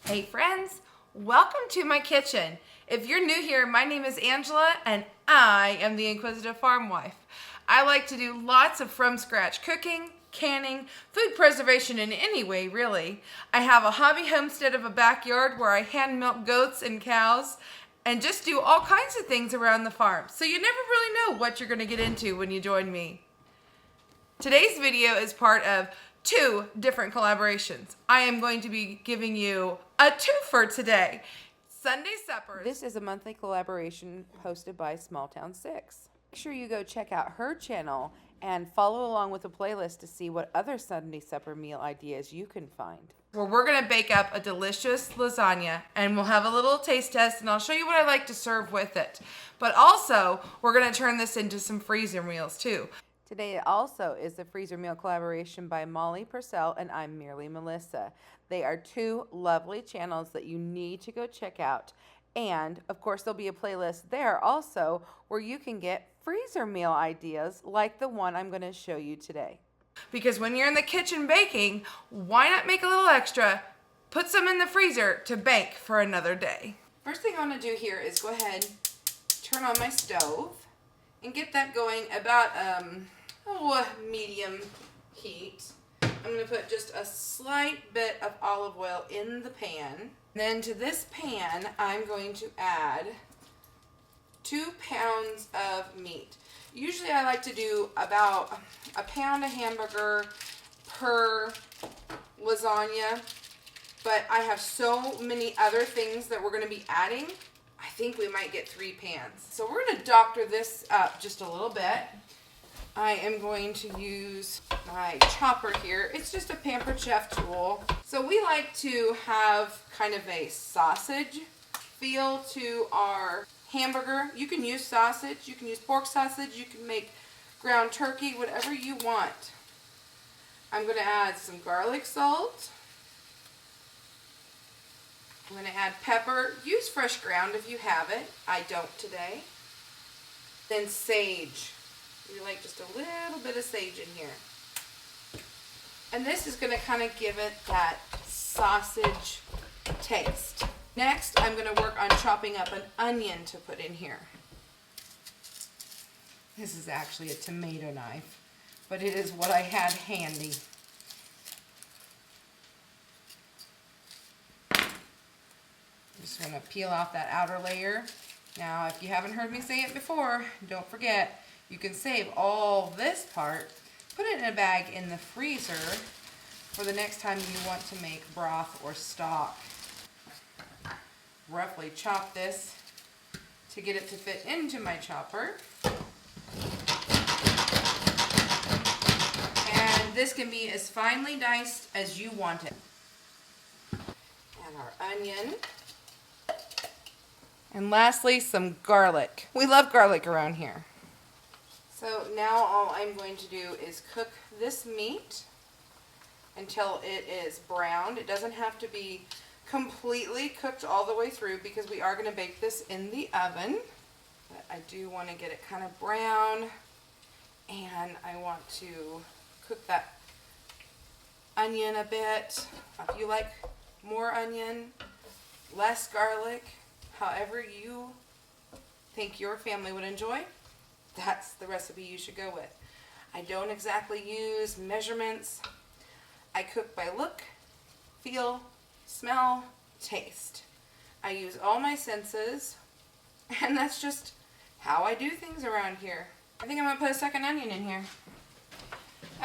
Hey friends, welcome to my kitchen. If you're new here, my name is Angela and I am the Inquisitive Farmwife. I like to do lots of from scratch cooking, canning, food preservation in any way really. I have a hobby homestead of a backyard where I hand milk goats and cows and just do all kinds of things around the farm. So you never really know what you're going to get into when you join me. Today's video is part of two different collaborations. I am going to be giving you a twofer today. Sunday suppers. This is a monthly collaboration hosted by Small Town 6. Make sure you go check out her channel and follow along with the playlist to see what other Sunday supper meal ideas you can find. Well, we're going to bake up a delicious lasagna and we'll have a little taste test and I'll show you what I like to serve with it. But also, we're going to turn this into some freezer meals too. Today also is the freezer meal collaboration by Molly Purcell and I'm Merely Melissa. They are two lovely channels that you need to go check out. And of course there'll be a playlist there also where you can get freezer meal ideas like the one I'm going to show you today. Because when you're in the kitchen baking, why not make a little extra, put some in the freezer to bake for another day. First thing I want to do here is go ahead, turn on my stove and get that going about medium heat. I'm going to put just a slight bit of olive oil in the pan. Then to this pan, I'm going to add 2 pounds of meat. Usually I like to do about a pound of hamburger per lasagna, but I have so many other things that we're going to be adding. I think we might get 3 pans. So we're going to doctor this up just a little bit. I am going to use my chopper here. It's just a Pampered Chef tool. So we like to have kind of a sausage feel to our hamburger. You can use sausage, you can use pork sausage, you can make ground turkey, whatever you want. I'm going to add some garlic salt. I'm going to add pepper. Use fresh ground if you have it. I don't today. Then sage. We like just a little bit of sage in here. And this is going to kind of give it that sausage taste. Next, I'm going to work on chopping up an onion to put in here. This is actually a tomato knife, but it is what I had handy. Just going to peel off that outer layer. Now, if you haven't heard me say it before, don't forget, you can save all this part, put it in a bag in the freezer for the next time you want to make broth or stock. Roughly chop this to get it to fit into my chopper. And this can be as finely diced as you want it. And our onion. And lastly, some garlic. We love garlic around here. So now all I'm going to do is cook this meat until it is browned. It doesn't have to be completely cooked all the way through because we are going to bake this in the oven. But I do want to get it kind of brown, and I want to cook that onion a bit. If you like more onion, less garlic, however you think your family would enjoy, that's the recipe you should go with. I don't exactly use measurements. I cook by look, feel, smell, taste. I use all my senses, and that's just how I do things around here. I think I'm going to put a second onion in here.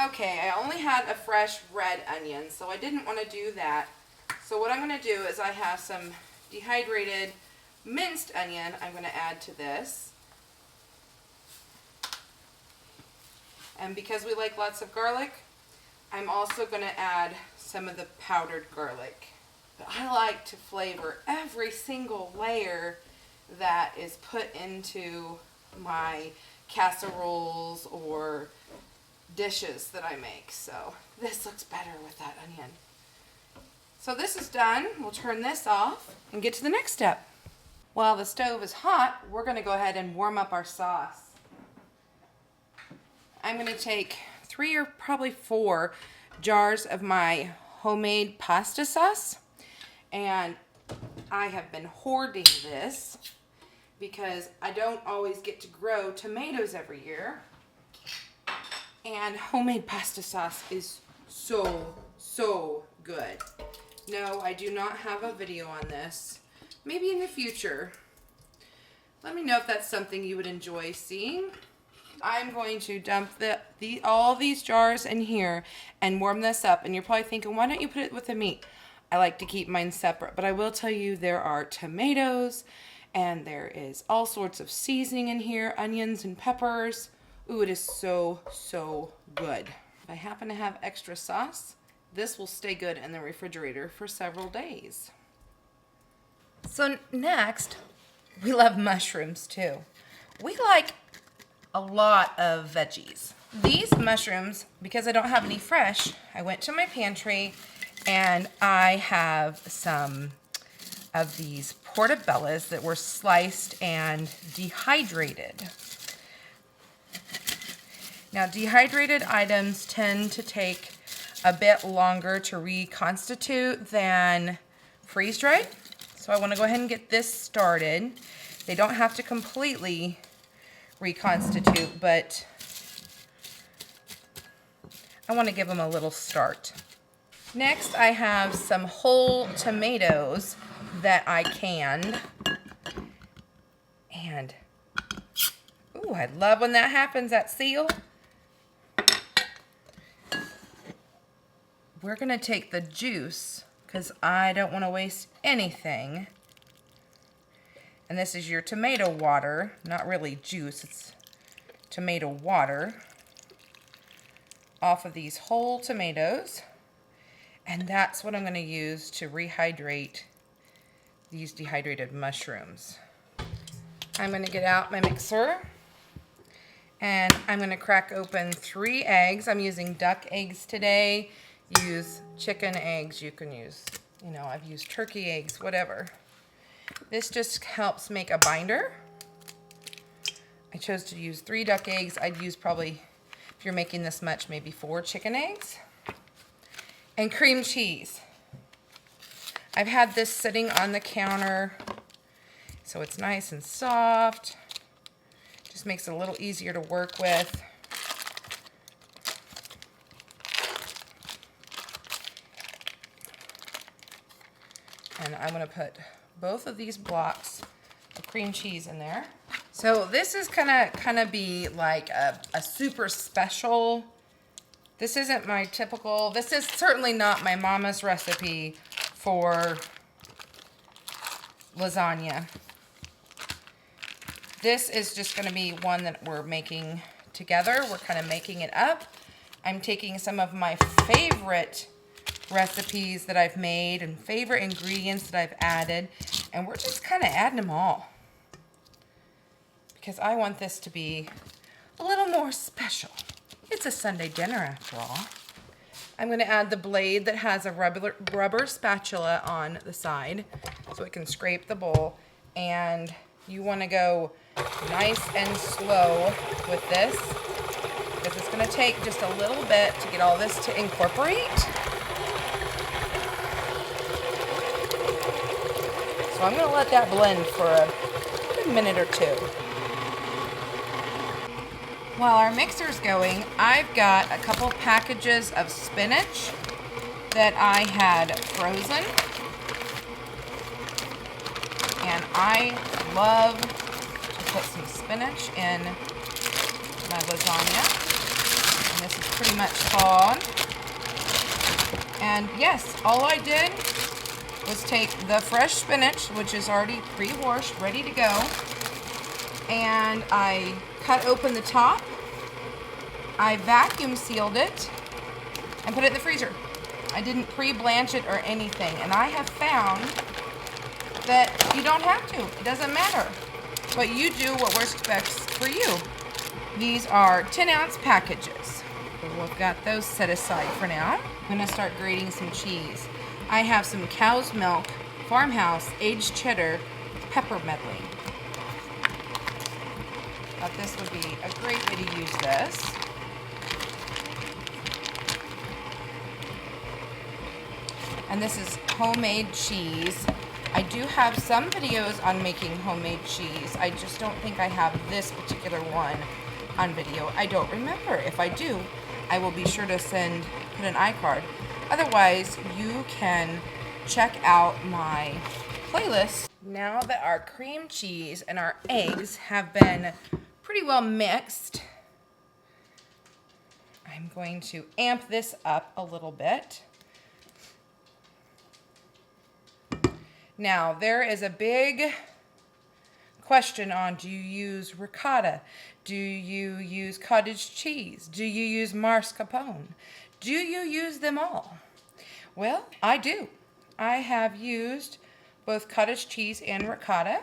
Okay, I only had a fresh red onion, so I didn't want to do that. So what I'm going to do is I have some dehydrated minced onion I'm going to add to this. And because we like lots of garlic, I'm also going to add some of the powdered garlic. But I like to flavor every single layer that is put into my casseroles or dishes that I make. So this looks better with that onion. So this is done. We'll turn this off and get to the next step. While the stove is hot, we're going to go ahead and warm up our sauce. I'm going to take 3 or probably 4 jars of my homemade pasta sauce, And I have been hoarding this because I don't always get to grow tomatoes every year. And homemade pasta sauce is so good. No, I do not have a video on this. Maybe in the future. Let me know if that's something you would enjoy seeing. I'm going to dump all these jars in here and warm this up. And you're probably thinking, why don't you put it with the meat? I like to keep mine separate. But I will tell you, there are tomatoes and there is all sorts of seasoning in here, onions and peppers. Ooh, it is so good. If I happen to have extra sauce, this will stay good in the refrigerator for several days. So next, we love mushrooms too. We like a lot of veggies. These mushrooms, because I don't have any fresh, I went to my pantry and I have some of these portobellos that were sliced and dehydrated. Now, dehydrated items tend to take a bit longer to reconstitute than freeze-dried. So I want to go ahead and get this started. They don't have to completely reconstitute, but I want to give them a little start. Next, I have some whole tomatoes that I canned. And, ooh, I love when that happens, that seal. We're going to take the juice because I don't want to waste anything. And this is your tomato water, not really juice, it's tomato water, off of these whole tomatoes. And that's what I'm going to use to rehydrate these dehydrated mushrooms. I'm going to get out my mixer and I'm going to crack open 3 eggs. I'm using duck eggs today. Use chicken eggs, you can use, I've used turkey eggs, whatever. This just helps make a binder. I chose to use 3 duck eggs. I'd use probably, if you're making this much, maybe 4 chicken eggs. And cream cheese. I've had this sitting on the counter, so it's nice and soft. Just makes it a little easier to work with. And I'm going to put both of these blocks of cream cheese in there. So this is gonna kind of be like a super special. This isn't my typical, this is certainly not my mama's recipe for lasagna. This is just going to be one that we're making together. We're kind of making it up. I'm taking some of my favorite recipes that I've made and favorite ingredients that I've added, and we're just kind of adding them all because I want this to be a little more special. It's a Sunday dinner after all. I'm going to add the blade that has a rubber spatula on the side so it can scrape the bowl, and you want to go nice and slow with this because it's going to take just a little bit to get all this to incorporate. So I'm going to let that blend for a good minute or 2. While our mixer's going, I've got a couple packages of spinach that I had frozen. And I love to put some spinach in my lasagna. And this is pretty much thawed. And yes, all I did was take the fresh spinach, which is already pre-washed, ready to go, and I cut open the top, I vacuum sealed it, and put it in the freezer. I didn't pre-blanch it or anything, and I have found that you don't have to. It doesn't matter. But you do what works best for you. These are 10-ounce packages. So we've got those set aside for now. I'm going to start grating some cheese. I have some cow's milk, farmhouse, aged cheddar, pepper medley. Thought this would be a great way to use this. And this is homemade cheese. I do have some videos on making homemade cheese. I just don't think I have this particular one on video. I don't remember. If I do, I will be sure to put an iCard. Otherwise, you can check out my playlist. Now that our cream cheese and our eggs have been pretty well mixed, I'm going to amp this up a little bit. Now, there is a big question on, do you use ricotta? Do you use cottage cheese? Do you use mascarpone? Do you use them all? Well, I do. I have used both cottage cheese and ricotta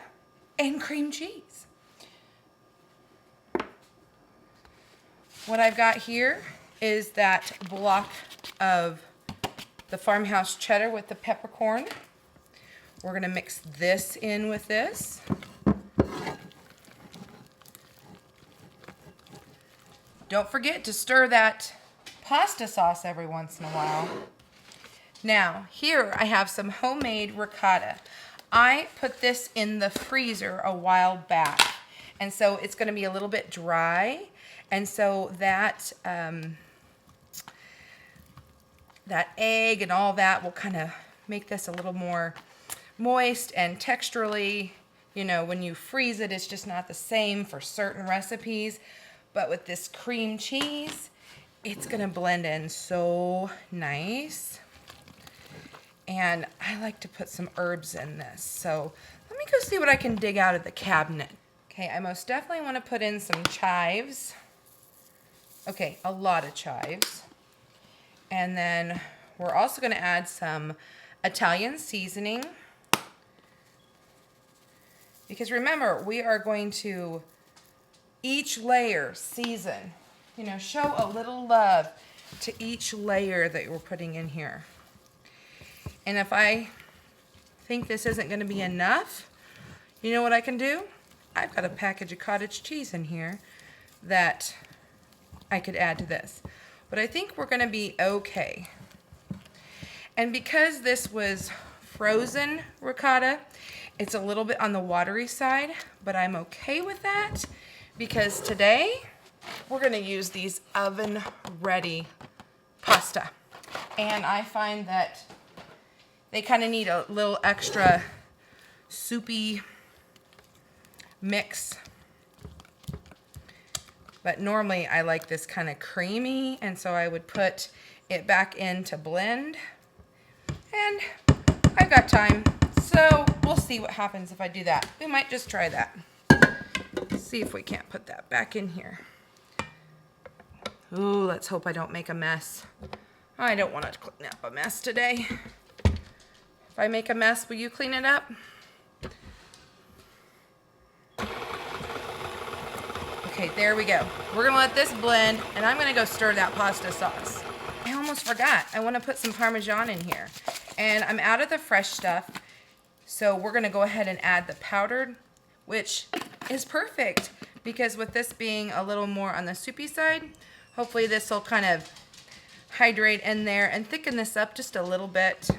and cream cheese. What I've got here is that block of the farmhouse cheddar with the peppercorn. We're going to mix this in with this. Don't forget to stir that pasta sauce every once in a while. Now, here I have some homemade ricotta. I put this in the freezer a while back, and so it's going to be a little bit dry, and so that that egg and all that will kind of make this a little more moist and texturally. You know, when you freeze it, it's just not the same for certain recipes. But with this cream cheese, it's gonna blend in so nice. And I like to put some herbs in this. So let me go see what I can dig out of the cabinet. Okay, I most definitely wanna put in some chives. Okay, a lot of chives. And then we're also gonna add some Italian seasoning. Because remember, we are going to each layer season, you know, show a little love to each layer that we're putting in here. And if I think this isn't going to be enough, you know what I can do? I've got a package of cottage cheese in here that I could add to this. But I think we're going to be okay. And because this was frozen ricotta, it's a little bit on the watery side, but I'm okay with that because today we're going to use these oven-ready pasta. And I find that they kind of need a little extra soupy mix. But normally I like this kind of creamy, and so I would put it back in to blend. And I've got time, so we'll see what happens if I do that. We might just try that. See if we can't put that back in here. Ooh, let's hope I don't make a mess. I don't want to clean up a mess today. If I make a mess, will you clean it up? Okay, there we go. We're gonna let this blend, and I'm gonna go stir that pasta sauce. I almost forgot. I want to put some Parmesan in here. And I'm out of the fresh stuff, so we're gonna go ahead and add the powdered, which is perfect because with this being a little more on the soupy side, hopefully this will kind of hydrate in there and thicken this up just a little bit.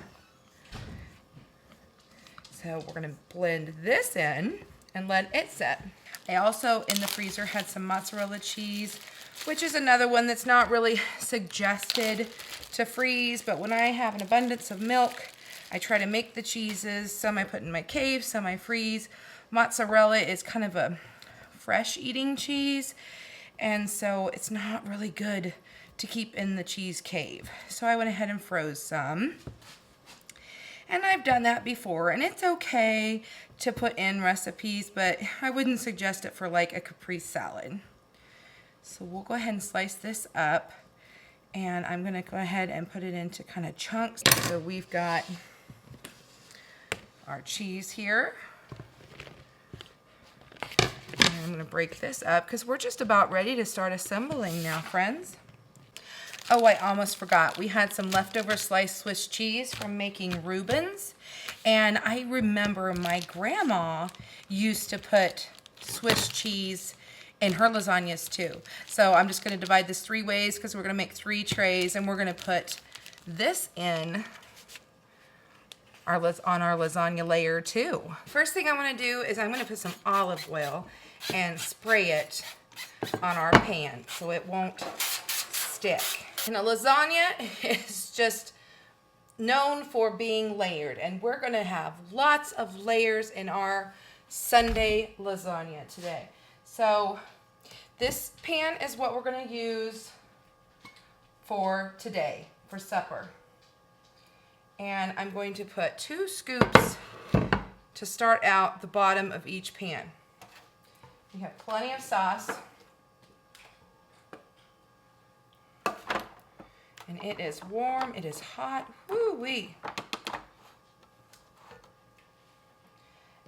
So we're gonna blend this in and let it set. I also in the freezer had some mozzarella cheese, which is another one that's not really suggested to freeze, but when I have an abundance of milk, I try to make the cheeses. Some I put in my cave, some I freeze. Mozzarella is kind of a fresh eating cheese, and so it's not really good to keep in the cheese cave. So I went ahead and froze some. And I've done that before, and it's okay to put in recipes, but I wouldn't suggest it for like a caprese salad. So we'll go ahead and slice this up, and I'm gonna go ahead and put it into kind of chunks. So we've got our cheese here. And I'm gonna break this up because we're just about ready to start assembling now, friends. Oh, I almost forgot. We had some leftover sliced Swiss cheese from making Reubens. And I remember my grandma used to put Swiss cheese in her lasagnas too. So I'm just gonna divide this 3 ways because we're gonna make 3 trays, and we're gonna put this in on our lasagna layer too. First thing I'm going to do is I'm going to put some olive oil and spray it on our pan so it won't stick. And a lasagna is just known for being layered, and we're going to have lots of layers in our Sunday lasagna today. So this pan is what we're going to use for today, for supper. And I'm going to put 2 scoops to start out the bottom of each pan. We have plenty of sauce. And it is warm, it is hot, woo-wee.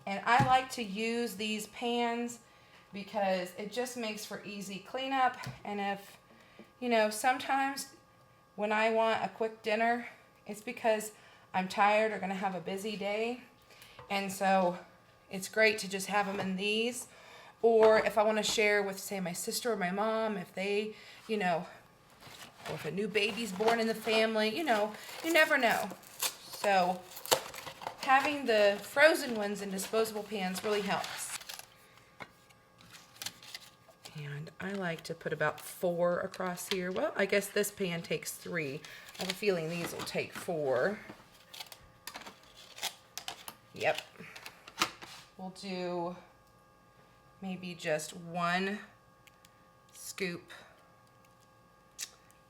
And I like to use these pans because it just makes for easy cleanup. And if, you know, sometimes when I want a quick dinner, it's because I'm tired or gonna have a busy day. And so it's great to just have them in these. Or if I wanna share with, say, my sister or my mom, if they, you know, or if a new baby's born in the family, you know, you never know. So having the frozen ones in disposable pans really helps. And I like to put about 4 across here. Well, I guess this pan takes 3. I have a feeling these will take 4. Yep. We'll do maybe just 1 scoop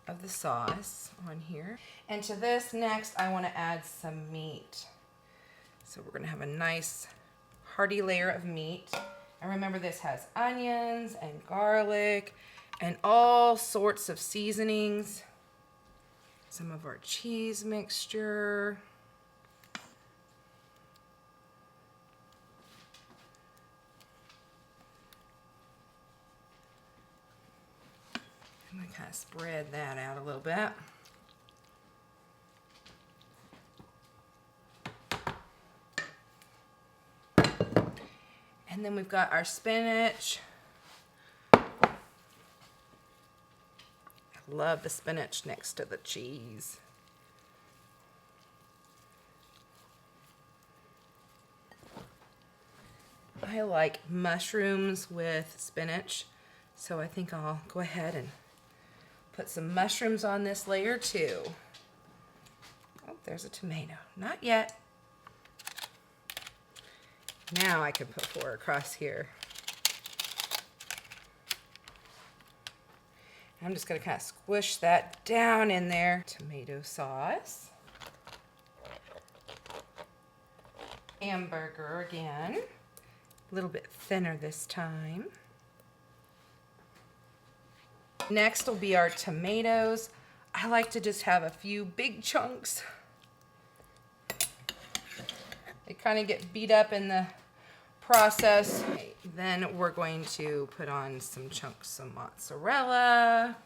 of the sauce on here. And to this next, I want to add some meat. So we're going to have a nice hearty layer of meat. And remember, this has onions and garlic and all sorts of seasonings. Some of our cheese mixture. I'm going to kind of spread that out a little bit. And then we've got our spinach. I love the spinach next to the cheese. I like mushrooms with spinach, so I think I'll go ahead and put some mushrooms on this layer too. Oh, there's a tomato. Not yet. Now I can put 4 across here. I'm just going to kind of squish that down in there. Tomato sauce. Hamburger again. A little bit thinner this time. Next will be our tomatoes. I like to just have a few big chunks. They kind of get beat up in the process. Then we're going to put on some chunks of mozzarella.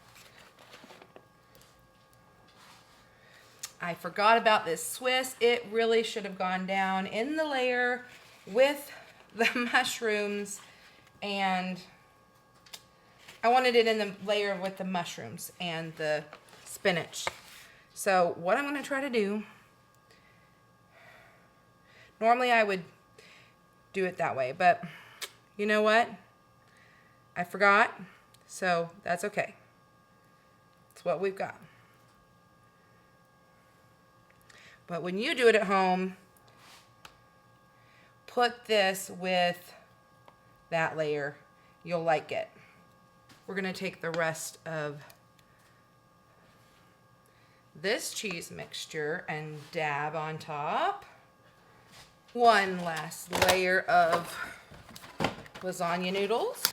I forgot about this Swiss. It really should have gone down in the layer with the mushrooms, and I wanted it in the layer with the mushrooms and the spinach. So what I'm going to try to do, normally I would do it that way, but you know what? I forgot, so that's okay. It's what we've got. But when you do it at home, put this with that layer. You'll like it. We're going to take the rest of this cheese mixture and dab on top. One last layer of lasagna noodles.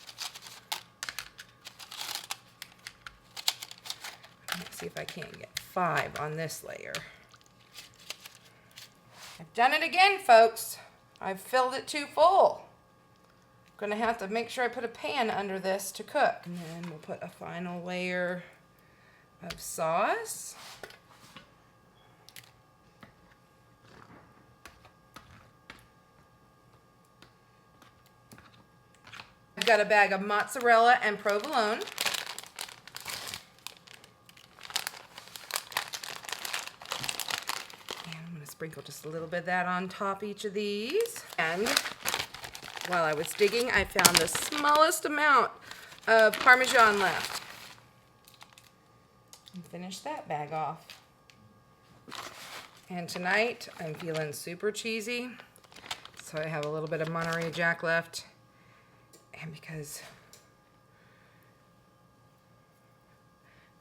Let's see if I can't get 5 on this layer. I've done it again, folks. I've filled it too full. I'm gonna have to make sure I put a pan under this to cook. And then we'll put a final layer of sauce. I've got a bag of mozzarella and provolone. And I'm gonna sprinkle just a little bit of that on top each of these. And while I was digging, I found the smallest amount of Parmesan left. And finish that bag off. And tonight, I'm feeling super cheesy. So I have a little bit of Monterey Jack left. And because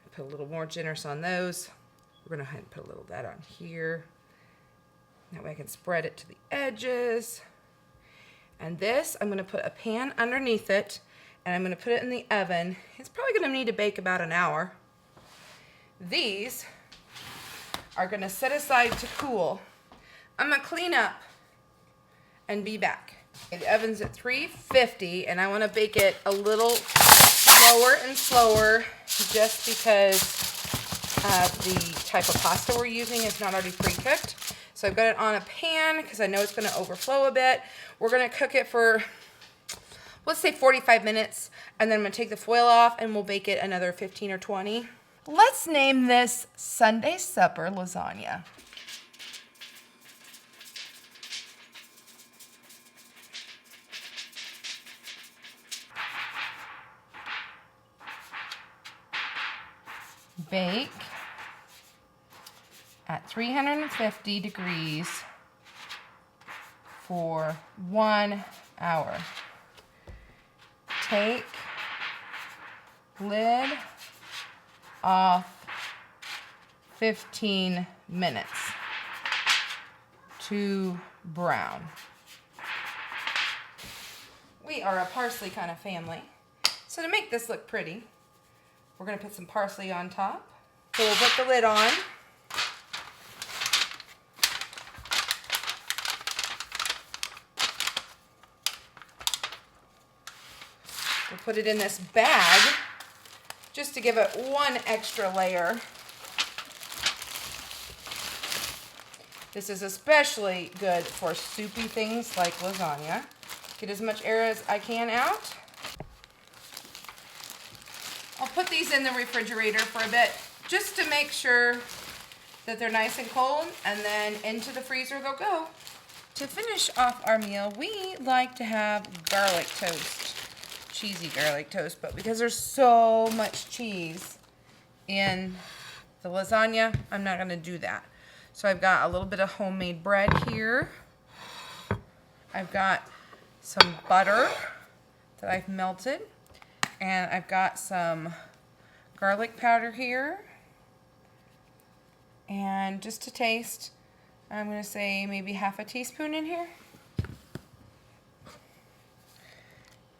I put a little more generous on those, we're gonna go ahead and put a little of that on here. That way I can spread it to the edges. And this, I'm gonna put a pan underneath it, and I'm gonna put it in the oven. It's probably gonna need to bake about an hour. These are gonna set aside to cool. I'm gonna clean up and be back. The oven's at 350, and I wanna bake it a little slower and slower just because the type of pasta we're using is not already pre-cooked. So I've got it on a pan because I know it's gonna overflow a bit. We're gonna cook it for, let's say 45 minutes, and then I'm gonna take the foil off and we'll bake it another 15 or 20. Let's name this Sunday Supper Lasagna. Bake at 350 degrees for 1 hour. Take lid off 15 minutes to brown. We are a parsley kind of family. So to make this look pretty, we're going to put some parsley on top. So we'll put the lid on. We'll put it in this bag just to give it one extra layer. This is especially good for soupy things like lasagna. Get as much air as I can out. I'll put these in the refrigerator for a bit just to make sure that they're nice and cold, and then into the freezer they'll go. To finish off our meal, we like to have garlic toast. Cheesy garlic toast, but because there's so much cheese in the lasagna, I'm not going to do that. So I've got a little bit of homemade bread here. I've got some butter that I've melted, and I've got some garlic powder here. And just to taste, I'm going to say maybe half a teaspoon in here.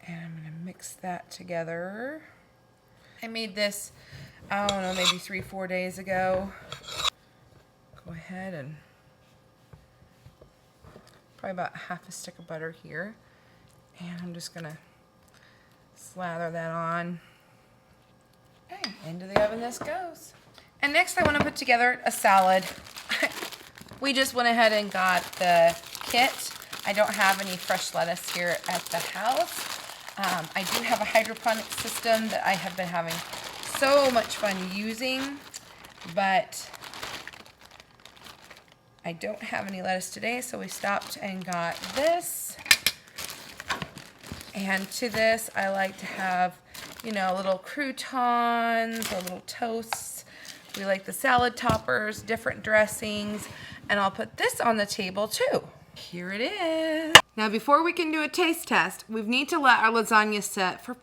And I'm going to mix that together. I made this, I don't know, maybe 3-4 days ago. Go ahead and probably about half a stick of butter here. And I'm just going to slather that on. Okay, into the oven this goes. And next I want to put together a salad. We just went ahead and got the kit. I don't have any fresh lettuce here at the house. I do have a hydroponic system that I have been having so much fun using, but I don't have any lettuce today, so we stopped and got this. And to this, I like to have, you know, little croutons or little toasts. We like the salad toppers, different dressings, and I'll put this on the table too. Here it is. Now before we can do a taste test, we need to let our lasagna set for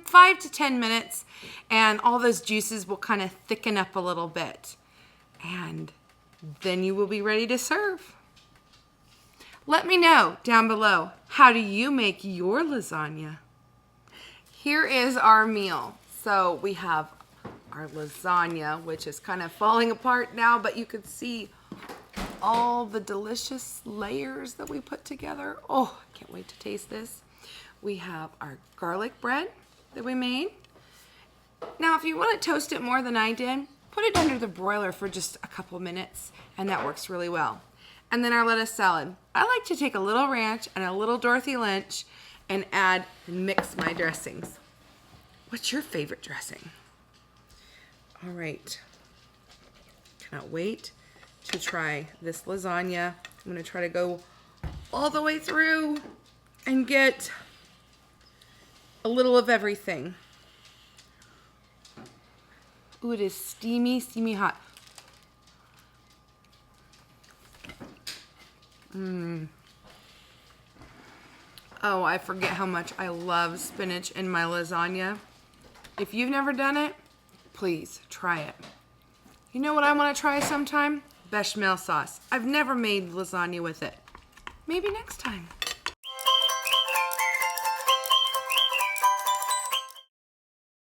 5 to 10 minutes, and all those juices will kind of thicken up a little bit. And then you will be ready to serve. Let me know down below, how do you make your lasagna? Here is our meal. So we have our lasagna, which is kind of falling apart now, but you can see all the delicious layers that we put together. Oh, I can't wait to taste this. We have our garlic bread that we made. Now, if you want to toast it more than I did, put it under the broiler for just a couple minutes, and that works really well. And then our lettuce salad. I like to take a little ranch and a little Dorothy Lynch and add and mix my dressings. What's your favorite dressing? All right. Cannot wait to try this lasagna. I'm gonna try to go all the way through and get a little of everything. Ooh, it is steamy, steamy hot. Oh, I forget how much I love spinach in my lasagna. If you've never done it, please try it. You know what I want to try sometime? Bechamel sauce. I've never made lasagna with it. Maybe next time.